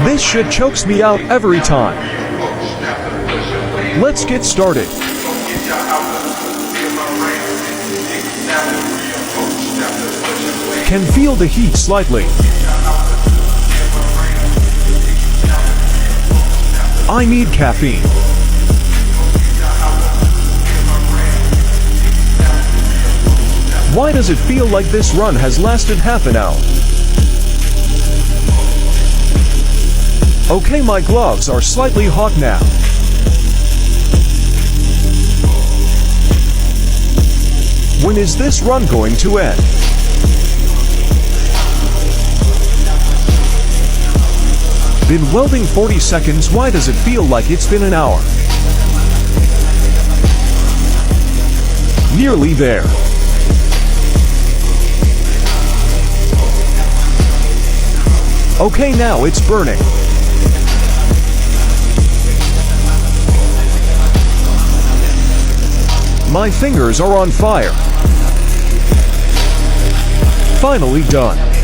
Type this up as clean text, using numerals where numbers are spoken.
This shit chokes me out every time. Let's get started. Can feel the heat slightly. I need caffeine. Why does it feel like this run has lasted half an hour? Okay, my gloves are slightly hot now. When is this run going to end? Been welding 40 seconds, why does it feel like it's been an hour? Nearly there. Okay, now it's burning. My fingers are on fire. Finally done.